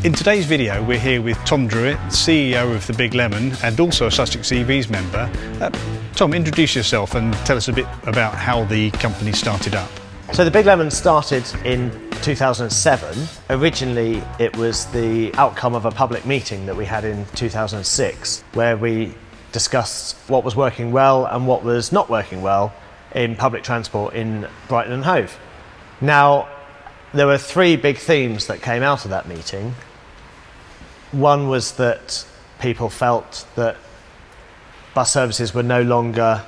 In today's video, we're here with Tom Druitt, CEO of The Big Lemon and also a Sussex EVs member. Tom, introduce yourself and tell us a bit about how the company started up. So The Big Lemon started in 2007. Originally, it was the outcome of a public meeting that we had in 2006, where we discussed what was working well and what was not working well in public transport in Brighton and Hove. Now, there were three big themes that came out of that meeting. One was that people felt that bus services were no longer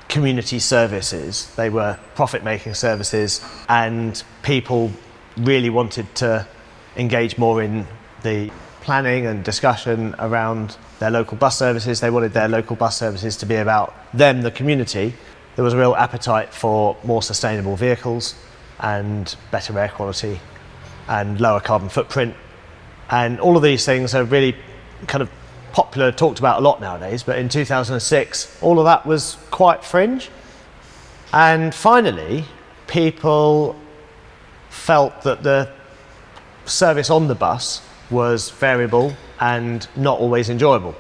community services. They were profit-making services, and people really wanted to engage more in the planning and discussion around their local bus services. They wanted their local bus services to be about them, the community. There was a real appetite for more sustainable vehicles and better air quality and lower carbon footprint. And all of these things are really kind of popular, talked about a lot nowadays, but in 2006, all of that was quite fringe. And finally, people felt that the service on the bus was variable and not always enjoyable.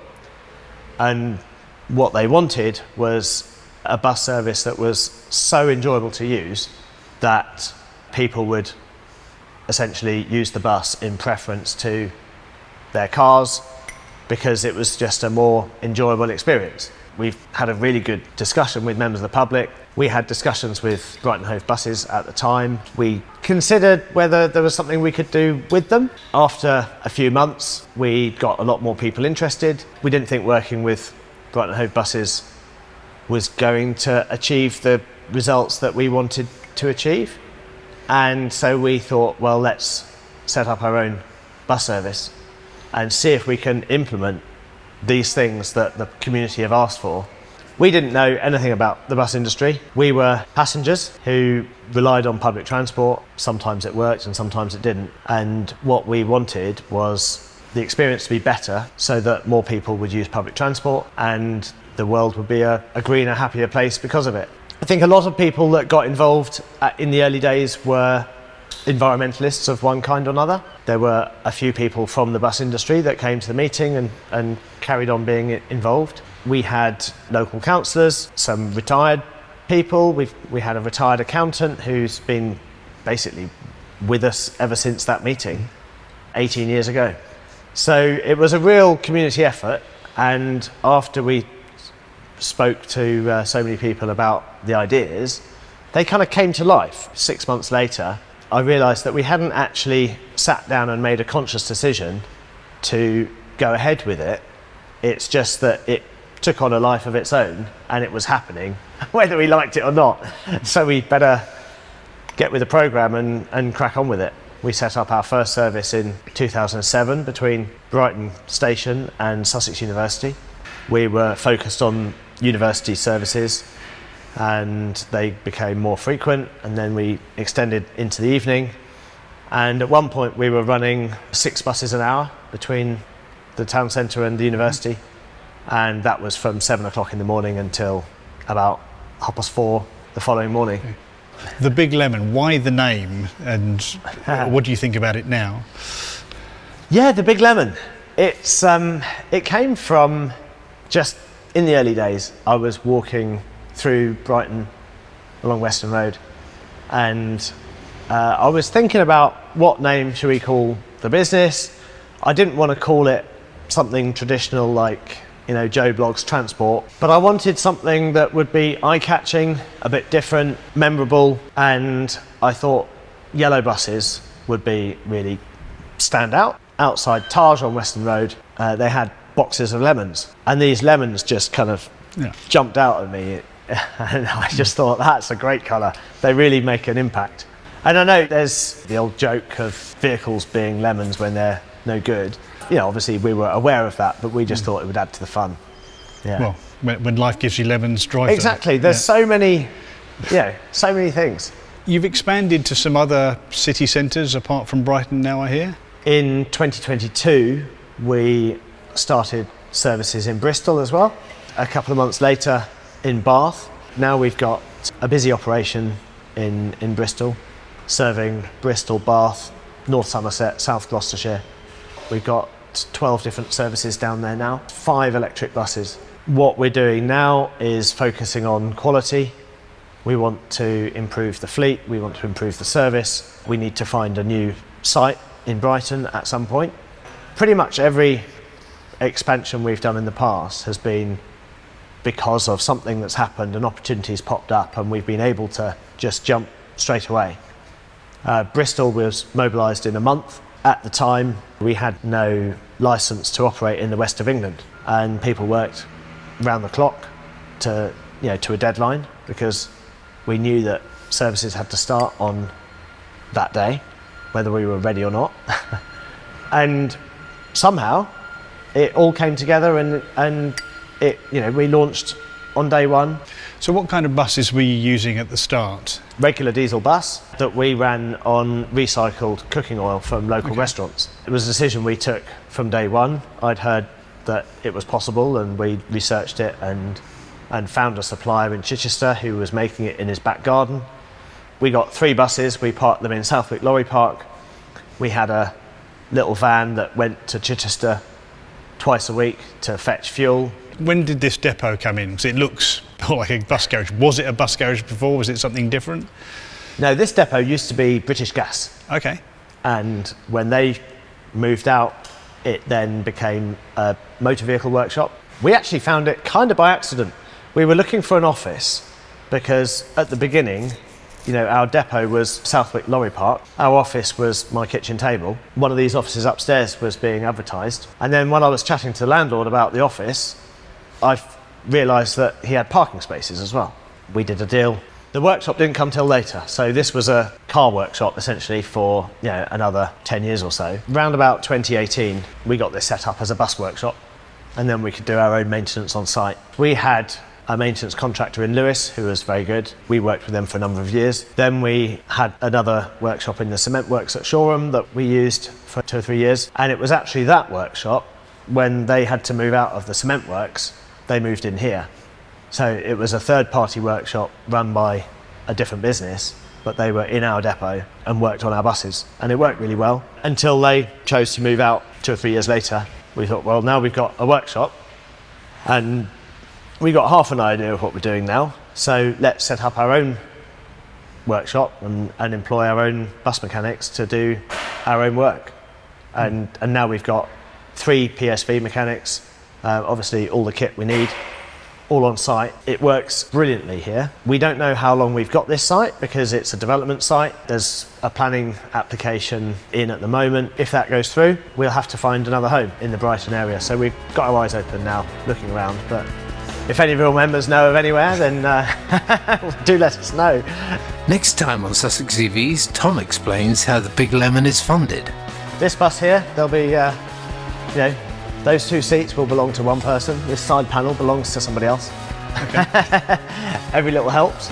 And what they wanted was a bus service that was so enjoyable to use that people would essentially use the bus in preference to their cars because it was just a more enjoyable experience. We've had a really good discussion with members of the public. We had discussions with Brighton Hove buses at the time. We considered whether there was something we could do with them. After a few months, we got a lot more people interested. We didn't think working with Brighton Hove buses was going to achieve the results that we wanted to achieve. And so we thought, well, let's set up our own bus service and see if we can implement these things that the community have asked for. We didn't know anything about the bus industry. We were passengers who relied on public transport. Sometimes it worked and sometimes it didn't. And what we wanted was the experience to be better so that more people would use public transport and the world would be a greener, happier place because of it. I think a lot of people that got involved in the early days were environmentalists of one kind or another. There were a few people from the bus industry that came to the meeting and carried on being involved. We had local councillors, some retired people. We had a retired accountant who's been basically with us ever since that meeting 18 years ago. So it was a real community effort, and after we spoke to so many people about the ideas, they kind of came to life. 6 months later, I realised that we hadn't actually sat down and made a conscious decision to go ahead with it. It's just that it took on a life of its own and it was happening, whether we liked it or not. So we better get with the programme and crack on with it. We set up our first service in 2007 between Brighton Station and Sussex University. We were focused on university services and they became more frequent, and then we extended into the evening, and at one point we were running 6 buses an hour between the town centre and the university, and that was from 7 o'clock in the morning until about 4:30 the following morning. The Big Lemon, why the name, and what do you think about it now? Yeah, The Big Lemon. It came from just in the early days. I was walking through Brighton along Western Road, and I was thinking about what name should we call the business. I didn't want to call it something traditional like, Joe Bloggs Transport, but I wanted something that would be eye-catching, a bit different, memorable, and I thought yellow buses would be really stand out. Outside Taj on Western Road, they had boxes of lemons, and these lemons just kind of jumped out at me, and I just thought, that's a great colour. They really make an impact. And I know there's the old joke of vehicles being lemons when they're no good. Obviously we were aware of that, but we just thought it would add to the fun. Well, when life gives you lemons, drive them. Exactly. There's so many things. You've expanded to some other city centres apart from Brighton now, I hear? In 2022, we started services in Bristol as well. A couple of months later in Bath. Now we've got a busy operation in Bristol, serving Bristol, Bath, North Somerset, South Gloucestershire, We've got 12 different services down there now, 5 electric buses. What we're doing now is focusing on quality. We want to improve the fleet, we want to improve the service. We need to find a new site in Brighton at some point. Pretty much every expansion we've done in the past has been because of something that's happened, an opportunity's popped up, and we've been able to just jump straight away. Bristol was mobilised in a month. At the time, we had no licence to operate in the west of England, and people worked round the clock to a deadline, because we knew that services had to start on that day, whether we were ready or not. And somehow it all came together, and we launched on day one. So what kind of buses were you using at the start? Regular diesel bus that we ran on recycled cooking oil from local restaurants. It was a decision we took from day one. I'd heard that it was possible, and we researched it and found a supplier in Chichester who was making it in his back garden. We got 3 buses, we parked them in Southwick Lorry Park. We had a little van that went to Chichester twice a week to fetch fuel. When did this depot come in? Because it looks like a bus garage. Was it a bus garage before? Was it something different? No, this depot used to be British Gas. Okay. And when they moved out, it then became a motor vehicle workshop. We actually found it kind of by accident. We were looking for an office because at the beginning, our depot was Southwick Lorry Park. Our office was my kitchen table. One of these offices upstairs was being advertised. And then when I was chatting to the landlord about the office, I realised that he had parking spaces as well. We did a deal. The workshop didn't come till later, so this was a car workshop essentially for another 10 years or so. Round about 2018, we got this set up as a bus workshop, and then we could do our own maintenance on site. We had a maintenance contractor in Lewis who was very good. We worked with them for a number of years. Then we had another workshop in the cement works at Shoreham that we used for 2 or 3 years, and it was actually that workshop, when they had to move out of the cement works, they moved in here. So it was a third-party workshop run by a different business, but they were in our depot and worked on our buses, and it worked really well until they chose to move out 2 or 3 years later. We thought, well, now we've got a workshop and we got half an idea of what we're doing now, so let's set up our own workshop and employ our own bus mechanics to do our own work. And now we've got 3 PSV mechanics, obviously all the kit we need, all on site. It works brilliantly here. We don't know how long we've got this site because it's a development site. There's a planning application in at the moment. If that goes through, we'll have to find another home in the Brighton area. So we've got our eyes open now, looking around. But if any real members know of anywhere, then do let us know. Next time on Sussex EVs, Tom explains how the Big Lemon is funded. This bus here, there'll be, those 2 seats will belong to one person. This side panel belongs to somebody else. Okay. Every little helps.